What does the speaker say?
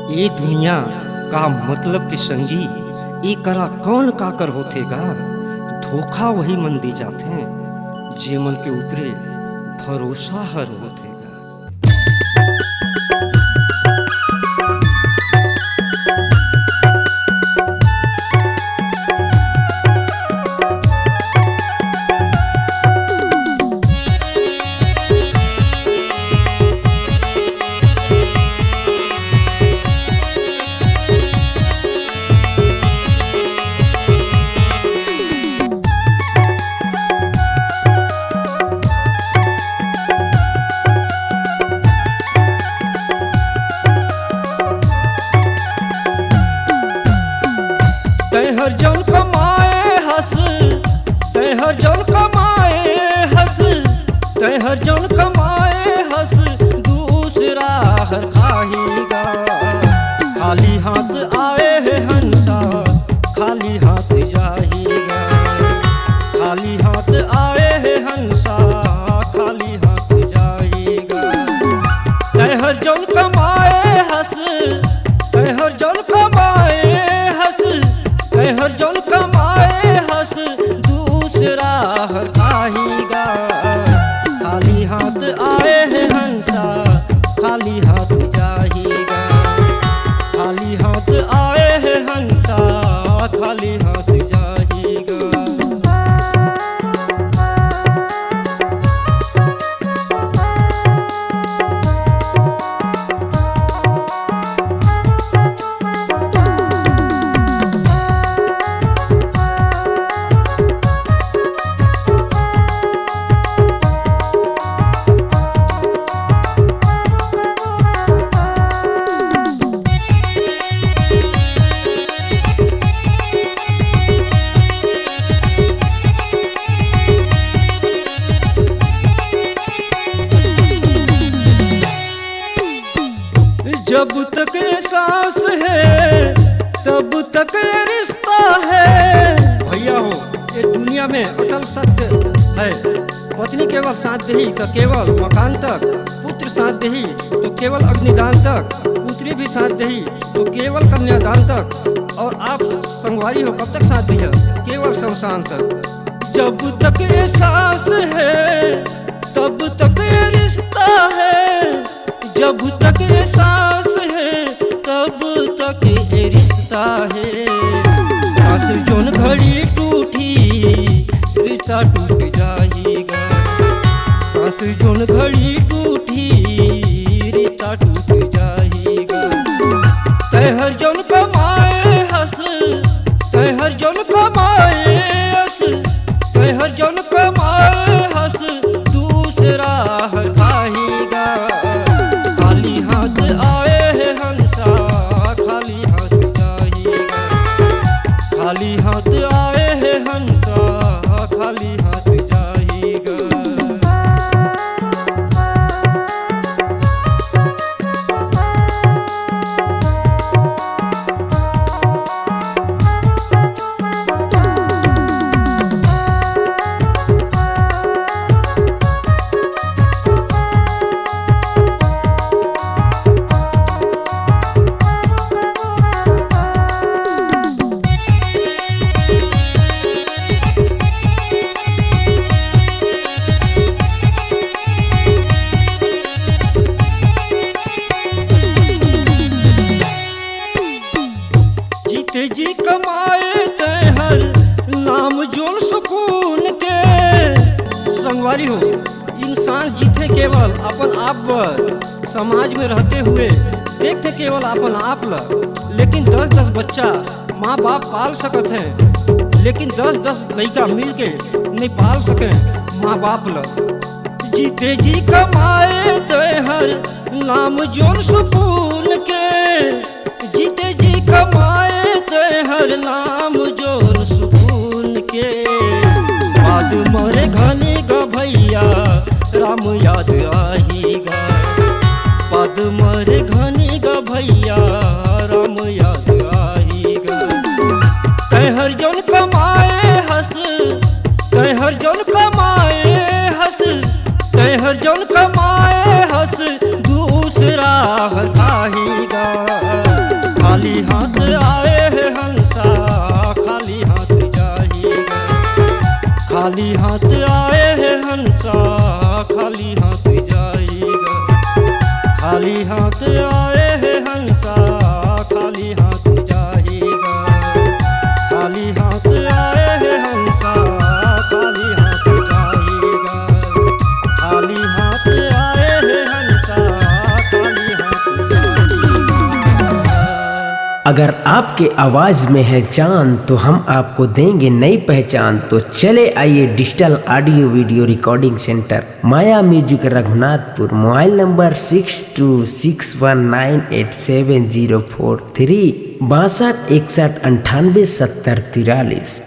ये दुनिया का मतलब के संगी एकरा कौन काकर होथेगा। धोखा वही मन दी जाते जे मन के ऊपरे भरोसा हर होथेगा। हर जौन कमाए हंस तै हर जौन कमाए हंस तै हर जौन कमाए हंस दूसरा हर खाहीगा। खाली हाथ आए है हंसा खाली हाथ जाहीगा। खाली हाथ आए है हंसा खाली हाथ जाहीगा। तै हर जौन कमाए हंस तै हर जौन कमाए हंस तै हर जौन कमाए हंस दूसरा हर खाहीगा। खाली हाथ आए है हंसा खाली हाथ जाहीगा। खाली हाथ आए है हंसा खाली हाथ जाहीगा। जब तक सांस है तब तक रिश्ता है। भैया हो, ये दुनिया में अटल सत्य है। पत्नी केवल साथ दही तो केवल मकान तक, पुत्र साथ दही तो केवल अग्निदान तक, पुत्री भी साथ दही तो केवल कन्यादान तक। और आप संगवारी हो कब तक साथ दिया? केवल शमशान तक। जब तक ये सांस है तब तक ये रिश्ता है। जब तक ये सांस है तब तक ये रिश्ता है। सांस जोन घड़ी टूटी रिश्ता टूट जाएगा। सांस जोन घड़ी टूटी रिश्ता टूट जाएगा। तै हर जोन कमाए हंस तै हर जोन कमाए हंस तै हर जोन कमाए हंस दूसरा हर खाहीगा। खाली हाथ आए है हंसा खाली हाथ जाहीगा। खाली हाथ आए है हंसा खाली हाथ जाहीगा। जी कमाए तै हर नाम जोन सुकून के। संगवारी हो, इंसान जीते केवल अपन आप पर, समाज में रहते हुए देखते केवल अपन आप ला। लेकिन 10-10 बच्चा माँ बाप पाल सकत हैं, लेकिन 10-10 लड़का मिल के नहीं पाल सके माँ बाप ला। जीते जी कमाए तै हर नाम जोन सुकून के। जीते जी कमाए तै हर नाम जोन सुकून के। बाद मरे घनी ग भैया राम याद आहीगा। बाद मरे घनी ग भैया राम याद आहीगा। तै हर जोन कमाए हंस तै हर जोन कमाए हंस तै हर जोन कमाए हंस दूसरा हर खाहीगा। हाथ आए है हंसा खाली हाथ जाएगा। खाली हाथ आए है हंसा खाली हाथ जाएगा। खाली हाथ आए है हंसा खाली हाथ जाएगा। अगर आपके आवाज में है जान तो हम आपको देंगे नई पहचान। तो चले आइए digital audio video recording centre Maya music Raghunathpur. Mobile number 6261987043 62 61 98 70 43।